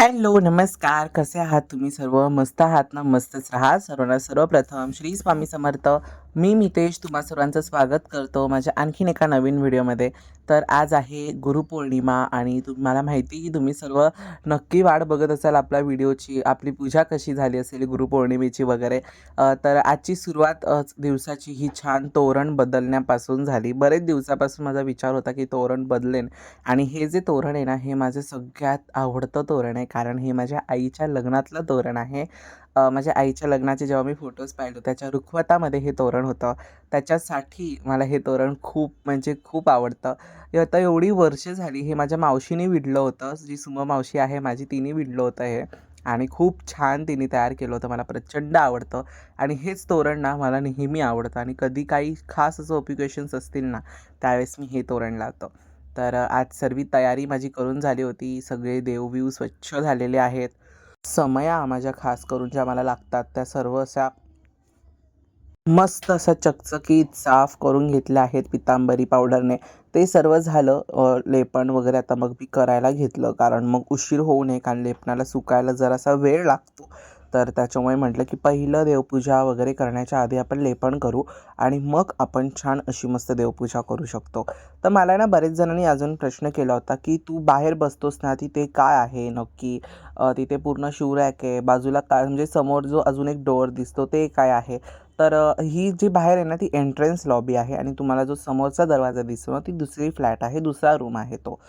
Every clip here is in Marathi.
हॅलो, नमस्कार. कसे आहात तुम्ही सर्व? मस्त आहात ना? मस्तच राहा. सर्वांना सर्वप्रथम श्री स्वामी समर्थ. मी मितेश तुम्हा सर्वांचं स्वागत करतो माझ्या आणखीन एका नवीन व्हिडिओमध्ये. तर आज आहे गुरुपौर्णिमा आणि तुम्हाला माहिती की तुम्ही सर्व नक्की वाट बघत असाल आपल्या व्हिडिओची. आपली पूजा कशी झाली असेल गुरुपौर्णिमेची वगैरे. तर आजची सुरुवात दिवसाची ही छान तोरण बदलण्यापासून झाली. बरेच दिवसापासून माझा विचार होता की तोरण बदलेन आणि हे जे तोरण आहे ना, हे माझं सगळ्यात आवडतं तोरण आहे. कारण हे माझ्या आईच्या लग्नातलं तोरण आहे. माझ्या आईच्या लग्नाचे जेव्हा मी फोटोज पाहिले त्याच्या रुखवतामध्ये हे तोरण होतं. त्याच्यासाठी मला हे तोरण खूप म्हणजे खूप आवडतं. हे आता एवढी वर्ष झाली हे माझ्या मावशीने विणलं होतं. जी सुमा मावशी आहे माझी तिने विणलं होतं हे आणि खूप छान तिने तयार केलं होतं. मला प्रचंड आवडतं आणि हेच तोरण ना मला नेहमी आवडतं आणि कधी काही खास असं ओकेशन्स असतील ना, त्यावेळेस मी हे तोरण लावतो. तर आज सर्व तयारी माझी करून झाली होती. सगळे देवबिव स्वच्छ झालेले आहेत. समया माझ्या खास करून ज्या मला लागतात त्या सर्व अशा मस्त अशा चकचकीत साफ करून घेतल्या आहेत पितांबरी पावडरने. ते सर्व झालं लेपन वगैरे आता मग मी करायला घेतलं. कारण मग उशीर होऊ नये कारण लेपनाला सुकायला जरासा वेळ लागतो. तर त्याच्यामुळे म्हटलं की पहिलं देवपूजा वगैरे करण्याच्या आधी आपण लेपन करू आणि मग आपण छान अशी मस्त देवपूजा करू शकतो. तर मला ना बरेच जणांनी अजून प्रश्न केला होता की तू बाहेर बसतोस ना तिथे काय आहे नक्की? तिथे पूर्ण शिवरॅक आहे. बाजूला काय म्हणजे समोर जो अजून एक डोअर दिसतो ते काय आहे? तर ही जी बाहेर आहे ना ती एंट्रन्स लॉबी आहे आणि तुम्हाला जो समोरचा दरवाजा दिसतो ना ती दुसरी फ्लॅट आहे. दुसरा रूम आहे तो.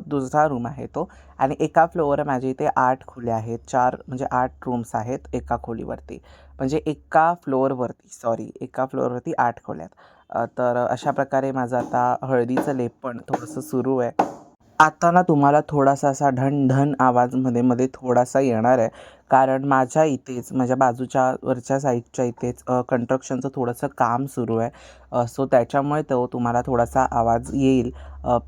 दुसरा रूम आहे तो आणि एका फ्लोअर माझ्या इथे 8 खोल्या आहेत. 4 म्हणजे 8 रूम्स आहेत एका खोलीवरती. म्हणजे एका फ्लोअरवरती 8 खोल्या आहेत. तर अशा प्रकारे माझं आता हळदीचं लेपन थोडंसं सुरू आहे. आता ना तुम्हाला थोडासा असा ढण-ढण आवाज मध्ये-मध्ये थोडासा येणार आहे. कारण माझ्या इथेच माझ्या बाजूच्या वरच्या साईडच्या इथेच कन्स्ट्रक्शनचं थोडंसं काम सुरू आहे. सो त्याच्यामुळे तो तुम्हाला थोडासा आवाज येईल.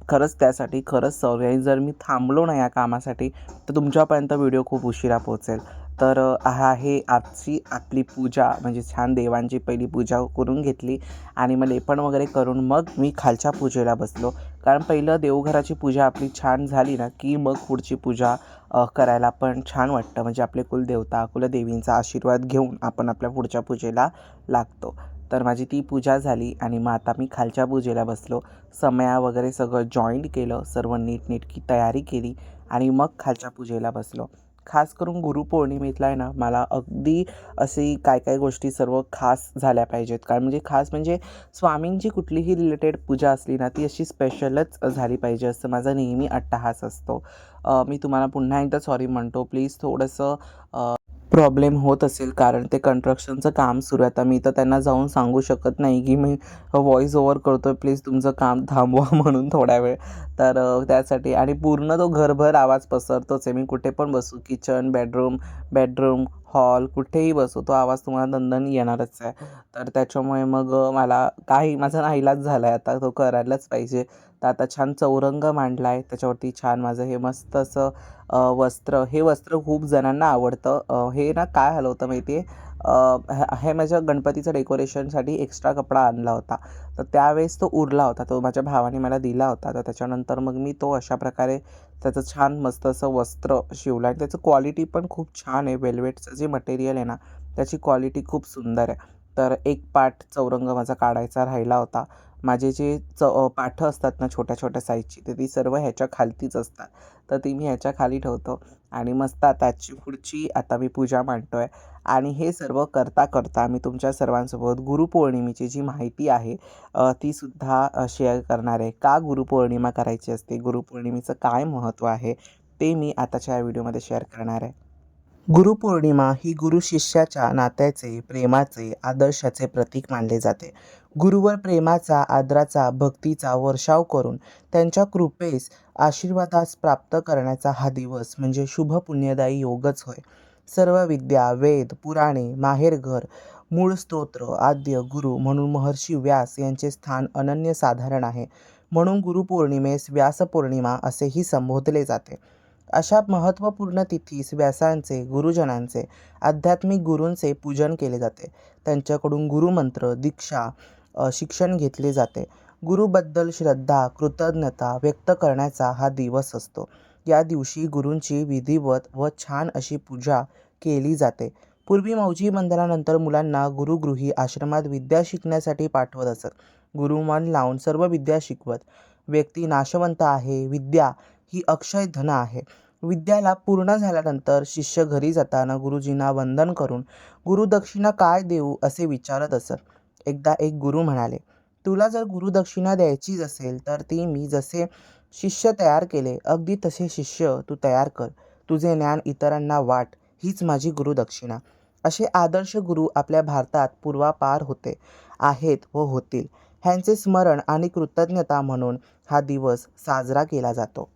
खरंच त्यासाठी खरंच सॉरी आणि जर मी थांबलो ना या कामासाठी तर तुमच्यापर्यंत व्हिडिओ खूप उशिरा पोहोचेल. तर हा आहे आजची आपली पूजा म्हणजे छान देवांची पहिली पूजा करून घेतली आणि मग लेपन वगैरे करून मग मी खालच्या पूजेला बसलो. कारण पहिलं देवघराची पूजा आपली छान झाली ना की मग पुढची पूजा करायला पण छान वाटतं. म्हणजे आपले कुलदेवता, कुलदेवींचा आशीर्वाद घेऊन आपण आपल्या पुढच्या पूजेला लागतो. तर माझी ती पूजा झाली आणि मग आता मी खालच्या पूजेला बसलो. समया वगैरे सगळं जॉईंट केलं. सर्व नीटनेटकी तयारी केली आणि मग खालच्या पूजेला बसलो. खास करून गुरुपौर्णिमेतला आहे ना मला अगदी अशी काय काय गोष्टी सर्व खास झाल्या पाहिजेत. कारण म्हणजे खास म्हणजे स्वामींची कुठलीही रिलेटेड पूजा असली ना ती अशी स्पेशलच झाली पाहिजे असं माझा नेहमी अट्टाहास असतो. मी तुम्हाला पुन्हा एकदा सॉरी म्हणतो. प्लीज थोडंसं प्रॉब्लेम होत असेल कारण ते कन्स्ट्रक्शनचं काम सुरू आहे. आता मी तर त्यांना जाऊन सांगू शकत नाही की मी व्हॉईस ओव्हर करतो आहे प्लीज तुमचं काम थांबवा म्हणून थोड्या वेळ. तर त्यासाठी आणि पूर्ण तो घरभर आवाज पसरतोच आहे. मी कुठे पण बसू किचन, बेडरूम, हॉल कुठेही बसू तो आवाज तुम्हाला दणदण येणारच आहे. तर त्याच्यामुळे मग मला काही माझा नाईलाज झाला आहे आता तो करायलाच पाहिजे. तर आता छान चौरंग मांडला आहे. त्याच्यावरती छान माझं हे मस्त असं हे वस्त्र खूप जणांना आवडतं. हे ना काय झालं होतं माहिती आहे? हे माझ्या गणपतीचं डेकोरेशनसाठी एक्स्ट्रा कपडा आणला होता. तर त्यावेळेस तो उरला होता. तो माझ्या भावाने मला दिला होता. तर त्याच्यानंतर मग मी तो अशा प्रकारे त्याचं छान मस्त असं वस्त्र शिवलं आणि त्याचं क्वालिटी पण खूप छान आहे. वेल्वेटचं जे मटेरियल आहे ना, त्याची क्वालिटी खूप सुंदर आहे. तर एक पाट चौरंग माझा काढायचा राहिला होता. माझे जे पाठं असतात ना छोट्या-छोट्या साईजची, तर ती सर्व ह्याच्या खालतीच असतात. तर ती मी ह्याच्या खाली ठेवतो आणि मस्त आता पुढची आता मी पूजा मांडतो आहे आणि हे सर्व करता मी तुमच्या सर्वांसोबत गुरुपौर्णिमेची जी माहिती आहे तीसुद्धा शेअर करणार आहे. का गुरुपौर्णिमा करायची असते? गुरुपौर्णिमेचं काय महत्त्व आहे? ते मी आताच्या या व्हिडिओमध्ये शेअर करणार आहे. गुरुपौर्णिमा ही गुरु शिष्याच्या नात्याचे, प्रेमाचे, आदर्शाचे प्रतीक मानले जाते. गुरुवर प्रेमाचा, आदराचा, भक्तीचा वर्षाव करून त्यांच्या कृपेस, आशीर्वादास प्राप्त करण्याचा हा दिवस म्हणजे शुभ पुण्यदायी योगच होय. सर्व विद्या, वेद, पुराणे, माहेरघर, मूळ स्तोत्र, आद्य गुरु म्हणून महर्षी व्यास यांचे स्थान अनन्यसाधारण आहे. म्हणून गुरुपौर्णिमेस व्यासपौर्णिमा असेही संबोधले जाते. अशा महत्त्वपूर्ण तिथीस व्यासांचे, गुरुजनांचे, आध्यात्मिक गुरूंचे पूजन केले जाते. त्यांच्याकडून गुरुमंत्र, दीक्षा, शिक्षण घेतले जाते. गुरुबद्दल श्रद्धा, कृतज्ञता व्यक्त करण्याचा हा दिवस असतो. या दिवशी गुरूंची विधिवत व छान अशी पूजा केली जाते. पूर्वी मौजी बंधनानंतर मुलांना गुरुगृही आश्रमात विद्या शिकण्यासाठी पाठवत असत. गुरु मन लावून सर्व विद्या शिकवत. व्यक्ती नाशवंत आहे. विद्या ही अक्षय धन आहे. विद्याला पूर्ण झाल्यानंतर शिष्य घरी जाताना गुरुजींना वंदन करून गुरुदक्षिणा काय देऊ असे विचारत असत. एकदा एक गुरु म्हणाले, तुला जर गुरुदक्षिणा द्यायचीच असेल तर ती मी जसे शिष्य तयार केले अगदी तसे शिष्य तू तयार कर. तुझे ज्ञान इतरांना वाट, हीच माझी गुरुदक्षिणा. असे आदर्श गुरु आपल्या भारतात पूर्वापार होते, आहेत व होतील. ह्यांचे स्मरण आणि कृतज्ञता म्हणून हा दिवस साजरा केला जातो.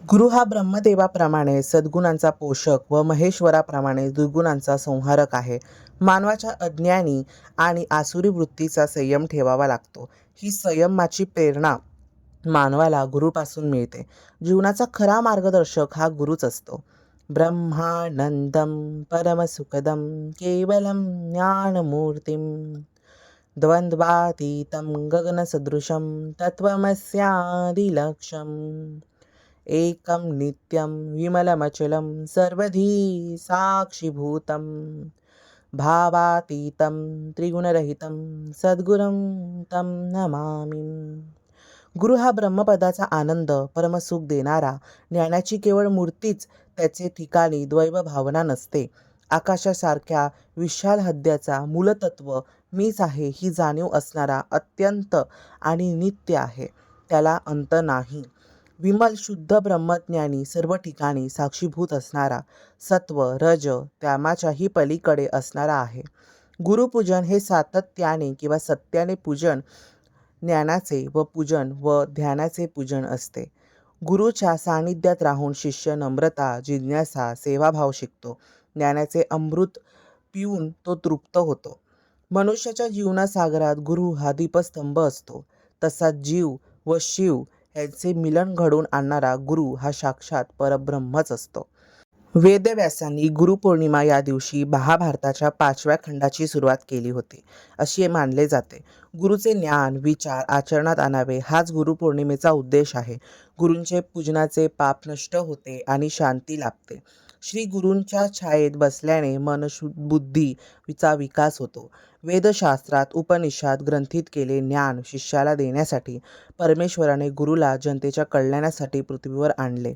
गुरु हा ब्रह्मदेवाप्रमाणे सद्गुणांचा पोषक व महेश्वराप्रमाणे दुर्गुणांचा संहारक आहे. मानवाच्या अज्ञानी आणि आसुरी वृत्तीचा संयम ठेवावा लागतो. ही संयमाची प्रेरणा मानवाला गुरुपासून मिळते. जीवनाचा खरा मार्गदर्शक हा गुरुच असतो. ब्रह्मानंदम परमसुखदम केवलम ज्ञानमूर्तिम द्वंद्वातीतं गगनसदृशं तत्त्वमस्यादिलक्ष्यम् एकं नित्यं विमलमचलं सर्वधी साक्षिभूतं भावातीतं त्रिगुणरहितं सद्गुरुं तं नमामि. गुरु हा ब्रह्मपदाचा आनंद, परमसुख देणारा, ज्ञानाची केवळ मूर्तीच, त्याचे ठिकाणी द्वैव भावना नसते. आकाशासारख्या विशाल हद्याचा मूलतत्व मीच आहे ही जाणीव असणारा अत्यंत आणि नित्य आहे. त्याला अंत नाही. विमल शुद्ध ब्रह्मज्ञानी, सर्व ठिकाणी साक्षीभूत असणारा, सत्व रज त्यामाच्याही पलीकडे असणारा आहे. गुरुपूजन हे सातत्याने किंवा सत्याने पूजन, ज्ञानाचे व पूजन व ध्यानाचे पूजन असते. गुरुच्या सानिध्यात राहून शिष्य नम्रता, जिज्ञासा, सेवाभाव शिकतो. ज्ञानाचे अमृत पिऊन तो तृप्त होतो. मनुष्याच्या जीवनासागरात गुरु हा दीपस्तंभ असतो. तसाच जीव व शिव यांचे मिलन घडवून आणणारा गुरु हा साक्षात परब्रह्मच असतो. वेदव्यासांनी गुरुपौर्णिमा या दिवशी महाभारताच्या 5व्या खंडाची सुरुवात केली होती असे मानले जाते. गुरुचे ज्ञान विचार आचरणात आणावे हाच गुरुपौर्णिमेचा उद्देश आहे. गुरूंचे पूजनाचे पाप नष्ट होते आणि शांती लाभते. श्री गुरूंच्या छायेत बसल्याने बुद्धीचा विकास होतो. वेदशास्त्रात उपनिषद ग्रंथित केले ज्ञान शिष्याला देण्यासाठी परमेश्वराने गुरुला जनतेच्या कल्याणासाठी पृथ्वीवर आणले.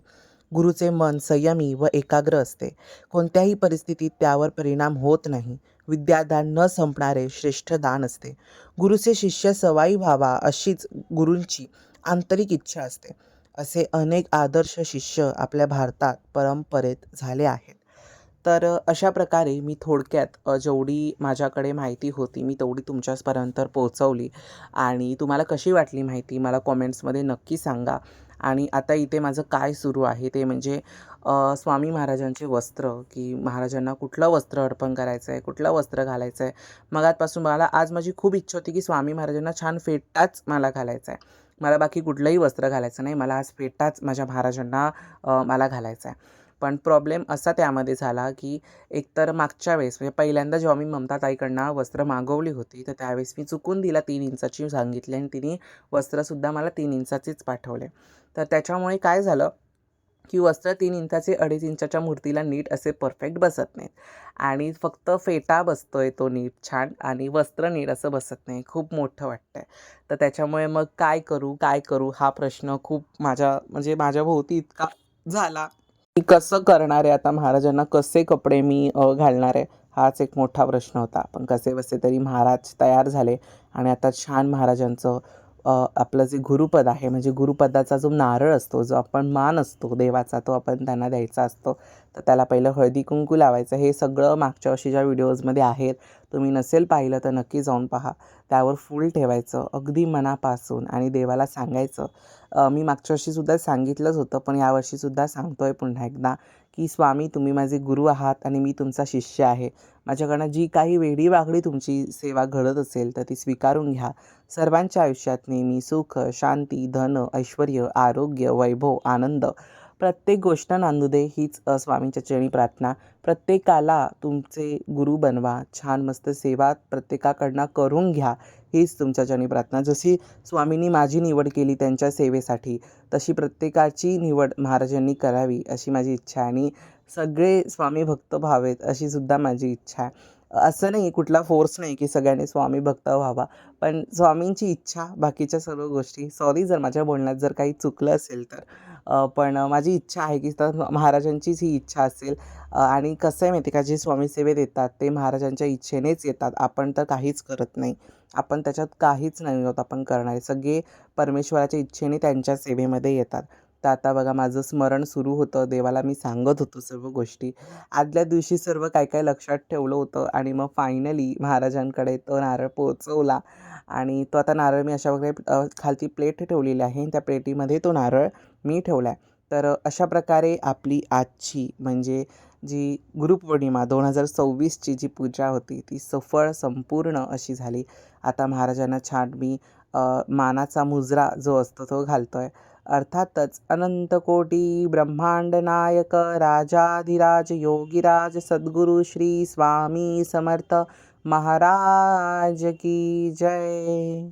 गुरुचे मन संयमी व एकाग्र असते. कोणत्याही परिस्थितीत त्यावर परिणाम होत नाही. विद्यादान न संपणारे श्रेष्ठ दान असते. गुरुचे शिष्य सवाई व्हावा अशीच गुरूंची आंतरिक इच्छा असते. असे अनेक आदर्श शिष्य आपल्या भारतात परंपरेत झाले आहेत. तर अशा प्रकारे मी थोडक्यात जेवढी माझ्याकडे माहिती होती मी तेवढी तुमच्यापर्यंत पोहोचवली. आणि तुम्हाला कशी वाटली माहिती मला कॉमेंट्समध्ये नक्की सांगा. आणि आता इथे माझं काय सुरू आहे ते म्हणजे स्वामी महाराजांचे वस्त्र, की महाराजांना कुठलं वस्त्र अर्पण करायचं आहे, कुठलं वस्त्र घालायचं आहे. मगाचपासून मला आज माझी खूप इच्छा होती की स्वामी महाराजांना छान फेटाच मला घालायचा आहे. मला बाकी कुठलंही वस्त्र घालायचं नाही. मला आज फेटाच माझ्या महाराजांना मला घालायचा आहे. पण प्रॉब्लेम असा त्यामध्ये झाला की एकतर मागच्या वेळेस म्हणजे पहिल्यांदा जेव्हा मी ममता ताईकडनं वस्त्र मागवली होती तर त्यावेळेस मी चुकून तिला 3 इंचाची सांगितली आणि तिने वस्त्रसुद्धा मला 3 इंचाचेच पाठवले. तर त्याच्यामुळे काय झालं की वस्त्र 3 इंचाचे 2.5 इंचाच्या मूर्तीला नीट असे परफेक्ट बसत नाहीत आणि फक्त फेटा बसतोय तो नीट छान आणि वस्त्र नीट असं बसत नाही. खूप मोठं वाटतंय. तर त्याच्यामुळे मग काय करू हा प्रश्न खूप माझ्या भोवती इतका झाला की कसं करणार आहे आता महाराजांना कसे कपडे मी घालणार आहे हाच एक मोठा प्रश्न होता. पण कसे बसे तरी महाराज तयार झाले आणि आता छान महाराजांचं आपलं जे गुरुपद आहे म्हणजे गुरुपदाचा जो नारळ असतो, जो आपण मान असतो देवाचा, तो आपण त्यांना द्यायचा असतो. तर त्याला पहिलं हळदी कुंकू लावायचं. हे सगळं मागच्या वर्षीच्या व्हिडिओजमध्ये आहेत. तुम्ही नसेल पाहिलं तर नक्की जाऊन पहा. त्यावर फूल ठेवायचं अगदी मनापासून आणि देवाला सांगायचं. मी मागच्या वर्षीसुद्धा सांगितलंच होतं पण यावर्षीसुद्धा सांगतोय पुन्हा एकदा की स्वामी तुम्ही माझे गुरु आहात आणि मी तुमचा शिष्य आहे. माझ्याकडनं जी काही वेडीवाकडी तुमची सेवा घडत असेल तर ती स्वीकारून घ्या. सर्वांच्या आयुष्यात नेहमी सुख, शांती, धन, ऐश्वर्य, आरोग्य, वैभव, आनंद प्रत्येक गोष्ट नांदू दे हीच स्वामींच्या चरणी प्रार्थना. प्रत्येकाला तुमचे गुरु बनवा. छान मस्त सेवा प्रत्येकाकडनं करून घ्या हीच तुमच्या चरणी प्रार्थना. जशी स्वामींनी माझी निवड केली त्यांच्या सेवेसाठी, तशी प्रत्येकाची निवड महाराजांनी करावी अशी माझी इच्छा आहे आणि सगळे स्वामी भक्त व्हावेत अशी सुद्धा माझी इच्छा आहे. असं नाही, कुठला फोर्स नाही की सगळ्यांनी स्वामी भक्त व्हावा, पण स्वामींची इच्छा, बाकीच्या सर्व गोष्टी. सॉरी जर माझ्या बोलण्यात जर काही चुकलं असेल तर. पण माझी इच्छा आहे की तर महाराजांचीच ही इच्छा असेल. आणि कसं आहे माहिती आहे का, जे स्वामी सेवेत येतात ते महाराजांच्या इच्छेनेच येतात. आपण तर काहीच करत नाही. आपण त्याच्यात काहीच नाही आहोत आपण करणारे. सगळे परमेश्वराच्या इच्छेने त्यांच्या सेवेमध्ये येतात. तर आता बघा माझं स्मरण सुरू होतं. देवाला मी सांगत होतो सर्व गोष्टी. आदल्या दिवशी सर्व काय काय लक्षात ठेवलं होतं आणि मग फायनली महाराजांकडे तो नारळ पोहोचवला. आणि तो आता नारळ मी अशा प्रकारे खालती प्लेट ठेवलेली आहे. त्या प्लेटीमध्ये तो नारळ मी ठेवला आहे. तर अशा प्रकारे आपली आजची म्हणजे जी गुरुपौर्णिमा 2026ची जी पूजा होती ती सफळ संपूर्ण अशी झाली. आता महाराजांना छान मी मानाचा मुजरा जो असतो तो घालतोय. अर्थातच अनंत कोटी ब्रह्मांड नायक राजाधिराज योगीराज सद्गुरु श्री स्वामी समर्थ महाराज की जय.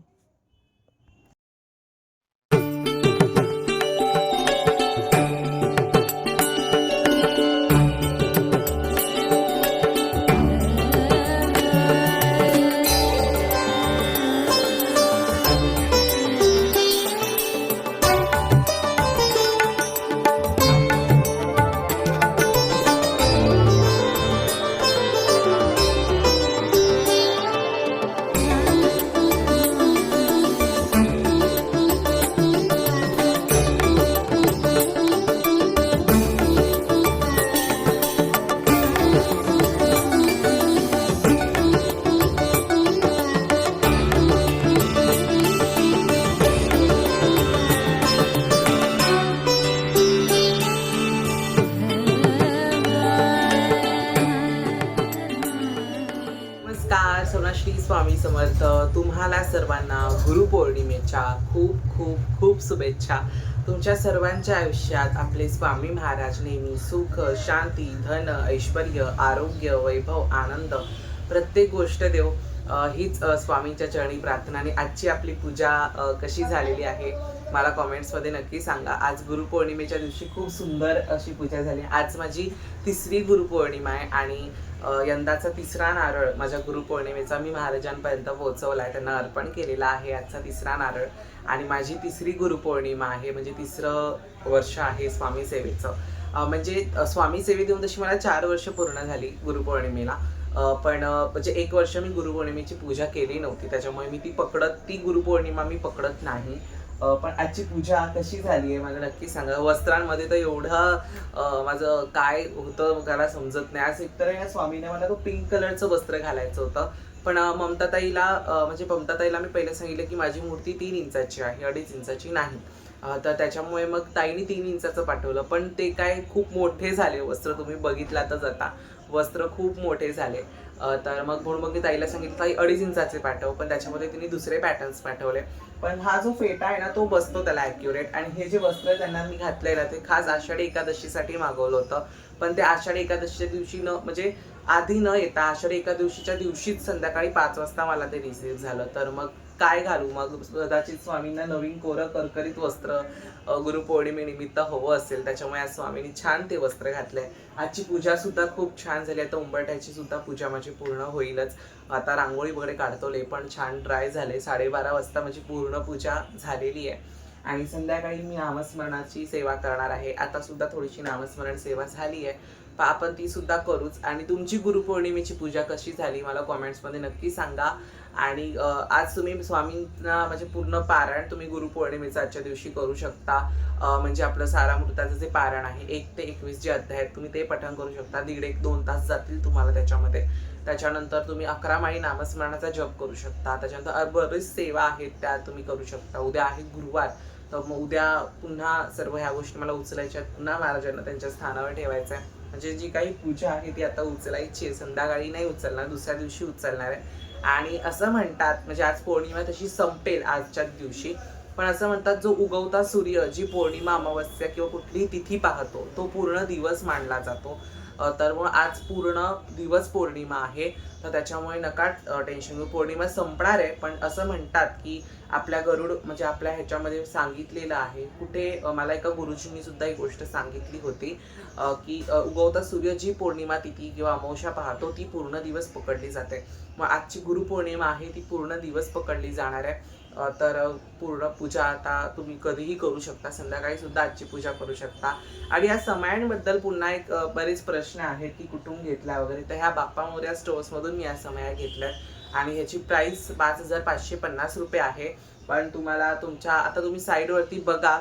नमस्कार, श्री स्वामी समर्थ. तुम्हाला सर्वांना गुरुपौर्णिमेच्या खूप खूप खूप शुभेच्छा. तुमच्या सर्वांच्या आयुष्यात आपले स्वामी महाराज नेहमी सुख, शांती, धन, ऐश्वर, आरोग्य, वैभव, आनंद प्रत्येक गोष्ट देव. हीच स्वामींच्या चरणी प्रार्थना. आणि आजची आपली पूजा कशी झालेली आहे मला कॉमेंट्समध्ये नक्की सांगा. आज गुरुपौर्णिमेच्या दिवशी खूप सुंदर अशी पूजा झाली. आज माझी 3री गुरुपौर्णिमा आहे आणि यंदाचा 3रा नारळ माझ्या गुरुपौर्णिमेचा मी महाराजांपर्यंत पोहोचवला आहे. त्यांना अर्पण केलेला आहे आजचा 3रा नारळ. आणि माझी 3री गुरुपौर्णिमा आहे, म्हणजे 3रं वर्ष आहे स्वामी सेवेचं. म्हणजे स्वामी सेवेत येऊन तशी मला 4 वर्ष पूर्ण झाली गुरुपौर्णिमेला. पण म्हणजे 1 वर्ष मी गुरुपौर्णिमेची पूजा केली नव्हती, त्याच्यामुळे मी ती गुरुपौर्णिमा मी पकडत नाही. पण आजची पूजा कशी झाली आहे मला नक्की सांगा. वस्त्रांमध्ये तर एवढं माझं काय होतं मला समजत नाही. आज एकतर या स्वामीने मला तो पिंक कलरचं वस्त्र घालायचं होतं, पण ममताताईला मी पहिले सांगितलं की माझी मूर्ती 3 इंचाची आहे, 2.5 इंचाची नाही. तर त्याच्यामुळे मग ताईने 3 इंचाचं पाठवलं, पण ते काय खूप मोठे झाले वस्त्र. तुम्ही बघितलातच आता वस्त्र खूप मोठे झाले. तर म्हणून मी ताईला सांगितलं ताई 2.5 इंचाचे पाठव, पण त्याच्यामध्ये तिने दुसरे पॅटर्न्स पाठवले. पण हा जो फेटा आहे ना तो बसतो त्याला ॲक्युरेट. आणि हे जे वस्त्र त्यांना मी घातलंय ना ते खास आषाढी एकादशीसाठी मागवलं होतं. पण ते आषाढी एकादशीच्या दिवशी म्हणजे आधी न येता आषाढी एकादशीच्या दिवशीच संध्याकाळी 5 वाजता मला ते रिसीव्ह झालं. तर मग काय घालू, मग कदाचित स्वामींना नवीन कोरं करकरीत वस्त्र गुरुपौर्णिमेनिमित्त हवं असेल, त्याच्यामुळे आज स्वामींनी छान ते वस्त्र घातलंय. आजची पूजा सुद्धा खूप छान झाली. आता उंबरठ्याची सुद्धा पूजा माझी पूर्ण होईलच. आता रांगोळी वगैरे काढतोले पण छान ड्राय झाले. 12:30 वाजता माझी पूर्ण पूजा झालेली आहे. आणि संध्याकाळी मी नामस्मरणाची सेवा करणार आहे. आता सुद्धा थोडीशी नामस्मरण सेवा झाली आहे, आपण ती सुद्धा करूच. आणि तुमची गुरुपौर्णिमेची पूजा कशी झाली मला कॉमेंट्समध्ये नक्की सांगा. आणि आज तुम्ही स्वामींना म्हणजे पूर्ण पारायण तुम्ही गुरुपौर्णिमेचं आजच्या दिवशी करू शकता. म्हणजे आपलं सारामृताचं जे पारायण आहे 1 ते 21 जे अध्याय आहेत तुम्ही ते पठण करू शकता. 1.5-2 तास जातील तुम्हाला त्याच्यामध्ये. त्याच्यानंतर तुम्ही 11 माळी नामस्मरणाचा जप करू शकता. त्याच्यानंतर बरेच सेवा आहेत त्या तुम्ही करू शकता. उद्या आहे गुरुवार, तर मग उद्या पुन्हा सर्व ह्या गोष्टी मला उचलायच्या, पुन्हा महाराजांना त्यांच्या स्थानावर ठेवायचं आहे. म्हणजे जी काही पूजा आहे ती आता उचलायची आहे. संध्याकाळी नाही उचलणार, दुसऱ्या दिवशी उचलणार आहे. आणि असं म्हणतात, म्हणजे आज पौर्णिमा तशी संपेल आजच्या दिवशी, पण असं म्हणतात जो उगवता सूर्य जी पौर्णिमा, अमावस्या किंवा कुठलीही तिथी पाहतो तो पूर्ण दिवस मानला जातो. तर मग आज पूर्ण दिवस पौर्णिमा आहे, तर त्याच्यामुळे नका टेन्शन घेऊ. पौर्णिमा संपणार आहे, पण असं म्हणतात की आपल्या गरुड म्हणजे आपल्या ह्याच्यामध्ये सांगितलेलं आहे कुठे, मला एका गुरुजींनी सुद्धा ही गोष्ट सांगितली होती की उगवता सूर्य जी पौर्णिमा तिथी किंवा अमावस्या पाहतो ती पूर्ण दिवस पकडली जाते. मग आजची गुरुपौर्णिमा आहे ती पूर्ण दिवस पकडली जाणार आहे. तर पूर्ण पूजा आता तुम्ही कधीही करू शकता, संध्याकाळी सुद्धा आजची पूजा करू शकता. आणि या समयांबद्दल पुन्हा एक बरेच प्रश्न आहेत की कुठून घेतल्या वगैरे, तर ह्या बाप्पा मोरया स्टोअर्समधून मी या समया घेतल्यात आणि ह्याची प्राईस 5,550 रुपये आहे. पण तुम्हाला तुमच्या आता तुम्ही साईडवरती बघा,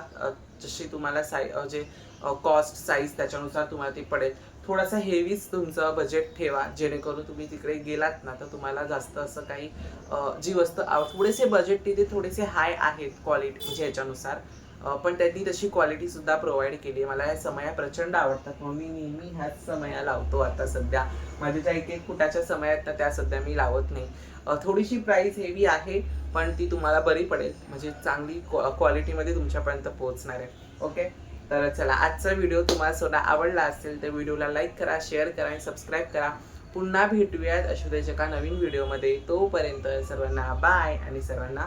जशी तुम्हाला जे कॉस्ट साईज त्याच्यानुसार तुम्हाला ती पडेल. थोडासा हेवीच तुमचं बजेट ठेवा, जेणेकरून तुम्ही तिकडे गेलात ना तर तुम्हाला जास्त असं काही जी वस्तू थोडेसे बजेट तिथे थोडेसे हाय आहेत क्वालिटी म्हणजे ह्याच्यानुसार, पण त्यांनी तशी क्वालिटी सुद्धा प्रोव्हाइड केली आहे. मला ह्या समया प्रचंड आवडतात, मग मी नेहमी ह्याच समया लावतो. आता सध्या माझ्या ज्या एक फुटाच्या समया आहेत ना त्या सध्या मी लावत नाही. थोडीशी प्राईस हेवी आहे, पण ती तुम्हाला बरी पडेल, म्हणजे चांगली क्वालिटीमध्ये तुमच्यापर्यंत पोहोचणार आहे. ओके, तर चला, आजचा व्हिडिओ तुम्हाला सुद्धा आवडला असेल तर व्हिडिओला लाईक करा, शेअर करा आणि सबस्क्राईब करा. पुन्हा भेटूयात अशोदेश एका नवीन व्हिडिओमध्ये. तोपर्यंत सर्वांना बाय आणि सर्वांना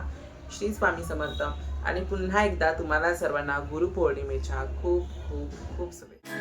श्री स्वामी समर्थ. आणि पुन्हा एकदा तुम्हाला सर्वांना गुरुपौर्णिमेच्या खूप खूप खूप शुभेच्छा.